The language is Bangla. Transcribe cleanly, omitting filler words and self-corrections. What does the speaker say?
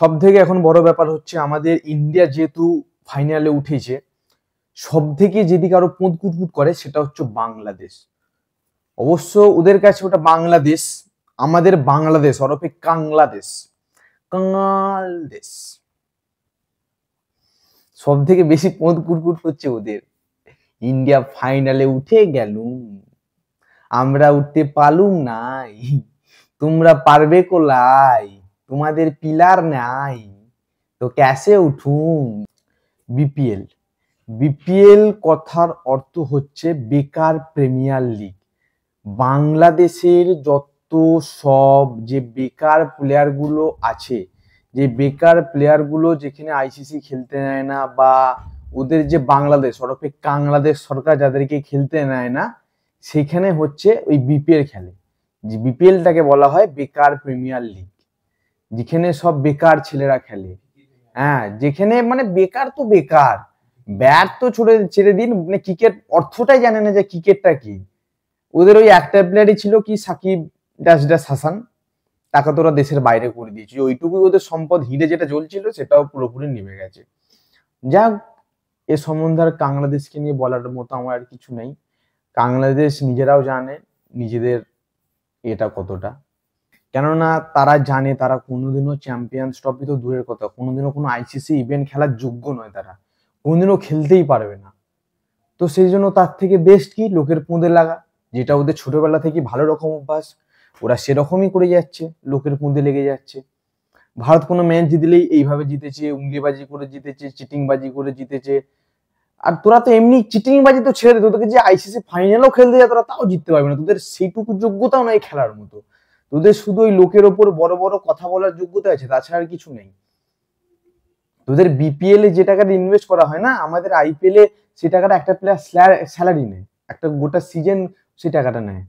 সব থেকে এখন বড় ব্যাপার হচ্ছে আমাদের ইন্ডিয়া যেহেতু ফাইনালে উঠেছে, সব থেকে যেদিকে আরো পুঁত কুটকুট করে সেটা হচ্ছে বাংলাদেশ। অবশ্য ওদের কাছে ওটা বাংলাদেশ, আমাদের বাংলাদেশ ওরফে কাংলাদেশ, কাঙালদেশ। সব থেকে বেশি পোঁত কুটকুট করছে ওদের। ইন্ডিয়া ফাইনালে উঠে গেল, আমরা উঠতে পারলুম নাই, তোমরা পারবে কোলাই, তোমাদের পিলার নাই, তো ক্যাসে উঠুম। বিপিএল, বিপিএল কথার অর্থ হচ্ছে বেকার প্রিমিয়ার লিগ। বাংলাদেশের যত সব যে বেকার প্লেয়ার গুলো আছে, যে বেকার প্লেয়ার গুলো যেখানে আইসিসি খেলতে নেয় না, বা ওদের যে বাংলাদেশ ওরফে কাংলাদেশ সরকার যাদেরকে খেলতে নেয় না, সেখানে হচ্ছে ওই বিপিএল খেলে। যে বিপিএলটাকে বলা হয় বেকার প্রিমিয়ার লিগ, যেখানে সব বেকার ছেলেরা খেলে। হ্যাঁ, যেখানে মানে বেকার তো বেকার, ব্যাট তো ছেড়ে দিন, মানে ক্রিকেট অর্থটাই জানে না যে ক্রিকেটটা কি। ওদের ওই একটা প্লেয়ারই ছিল কি সাকিব ড্যাশ ড্যাশ হাসান, তাকে তো ওরা দেশের বাইরে করে দিয়েছে। ওইটুকুই ওদের সম্পদ, হিরে যেটা জ্বলছিল সেটাও পুরোপুরি নেমে গেছে। যাক, এ সম্বন্ধে আর বাংলাদেশকে নিয়ে বলার মতো আমার আর কিছু নেই। বাংলাদেশ নিজেরাও জানে নিজেদের এটা কতটা, কেননা তারা জানে তারা কোনোদিনও চ্যাম্পিয়ন্স ট্রফি তো দূরের কথা, কোনোদিনও কোনো আইসিসি ইভেন্ট খেলার যোগ্য নয়, তারা কোনোদিনও খেলতেই পারবে না। তো সেই জন্য তার থেকে বেস্ট কি লোকের পুঁদে লাগা, যেটা ওদের ছোটবেলা থেকে ভালো রকম অভ্যাস, ওরা সেরকমই করে যাচ্ছে, লোকের পুঁদে লেগে যাচ্ছে। ভারত কোনো ম্যাচ জিতলেই এইভাবে জিতেছে, উঙ্গলিবাজি করে জিতেছে, চিটিংবাজি করে জিতেছে। আর তোরা তো এমনি চিটিংবাজি তো ছেড়ে দে, তোদেরকে যে আইসিসি ফাইনালও খেলতে যায় তোরা তাও জিততে পারবে না, তোদের সেইটুকু যোগ্যতাও নাই খেলার মতো। তোদের শুধু ওই লোকের ওপর বড় বড় কথা বলার যোগ্যতা আছে, তাছাড়া আর কিছু নেই। তোদের বিপিএল এ যে টাকাটা ইনভেস্ট করা হয় না, আমাদের আইপিএল এ সেই টাকাটা একটা প্লেয়ার স্যালারি নেয়, একটা গোটা সিজন সেই টাকাটা নেয়।